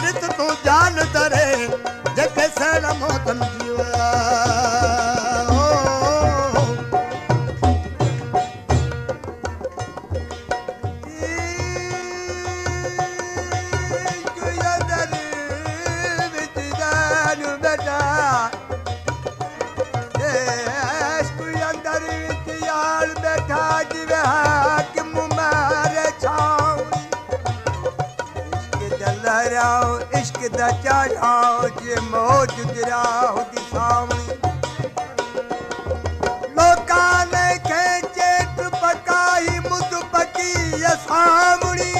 रित तू जान दरे जके सण मोतन जीवा इश्क दा चाढ़ाओ जे मौज गिराओ दी सावणी लोकां ने खेचे पकाई मुद पकी ये सावणी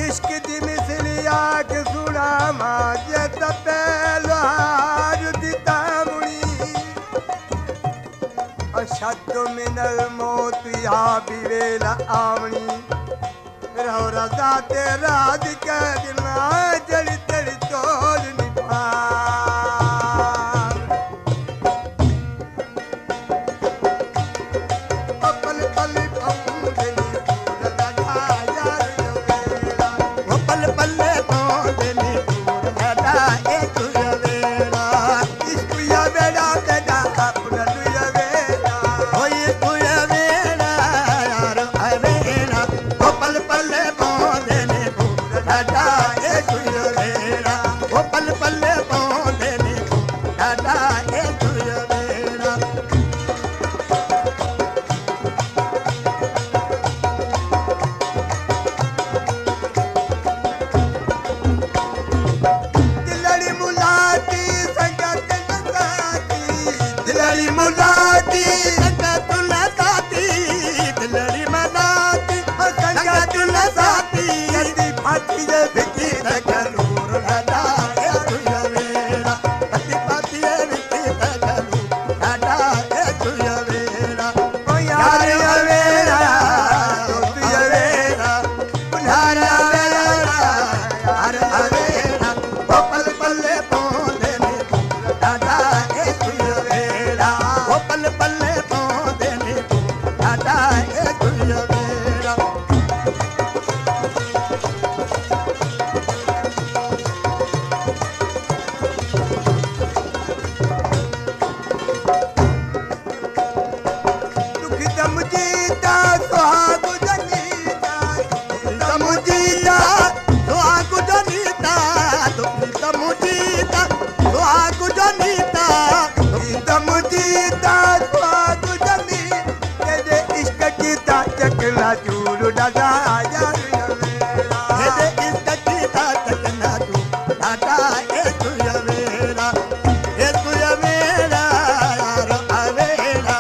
इश्क दी मिसलिया के सुना मां जे तपे लोहार दी तावणी अशद मिनल मौत या बिवेला आवणी रहो रजा ते राज के दिना जड़ी तेरी तोल निभा पल पल पौंदनी फूल लगा यार वेला वो पल पल पौंदनी फूल लगा एक वेला इसको या वेला तेरा अपना दुया वेला ओ इसको या वेला यार वेला वो पल पल पल पल पौंदे ने दादा ए तुयवेरा दिलड़ी मुलाती संगत नसाती दिलड़ी मुलाती संगत नसाती दिलड़ी मनाती संगत नसाती यदि फाती जे बिकी तकलूर दादा चूरू दादा यार हेदे इसका कीता चकना तू दादा ए तुया मेरा यार आवेला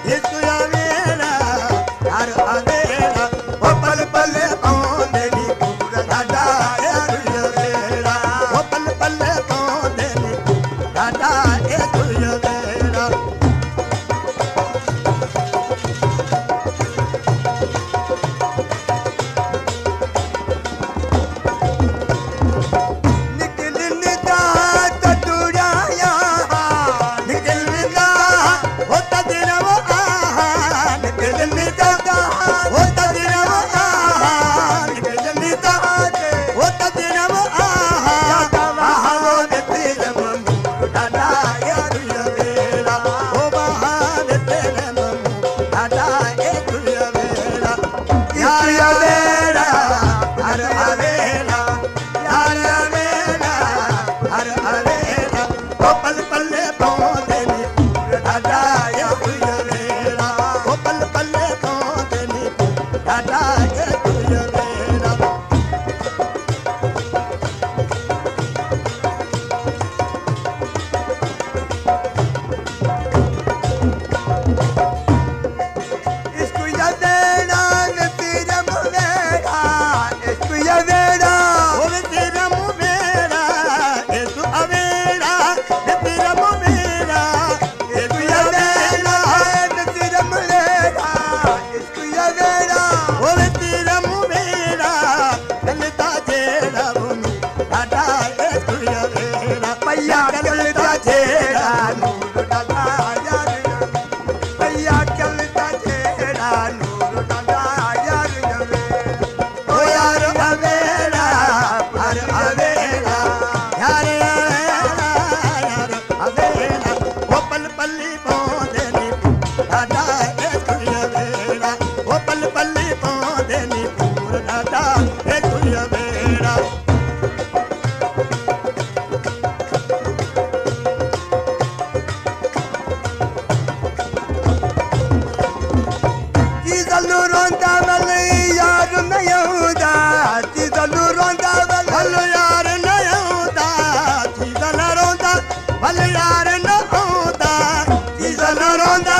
ए तुया मेरा यार आवेला ओ पल पल पौंदे नी पूरा दादा ए तुया मेरा ओ पल पल पौंदे नी दादा ए तुया मेरा रोंदा वल यार न आउंदा थींदल रोंदा वल यार न आउंदा थींदल रोंदा वल यार न आउंदा थींदल रोंदा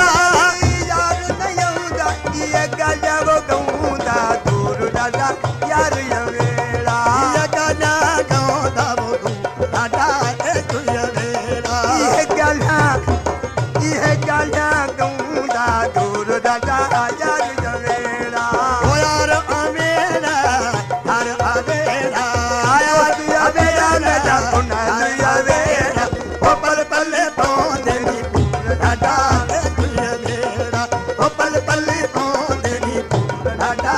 यार न आउंदा ये गाजा वो गाउंदा दूर ॾाढा यार वेड़ा ये गाजा गाउंदा वो दूर ॾाढा तुझ वेड़ा ये गाजा गाउंदा दूर ॾाढा यार वेड़ा ओ यार अमेरा यार अवेड़ा अवेड़ा मेरा पुनः अवेड़ा ओ पल पल पौंदे नी पूर ॾाढा तुझ वेड़ा ओ पल पल पौंदे नी पूर ॾाढा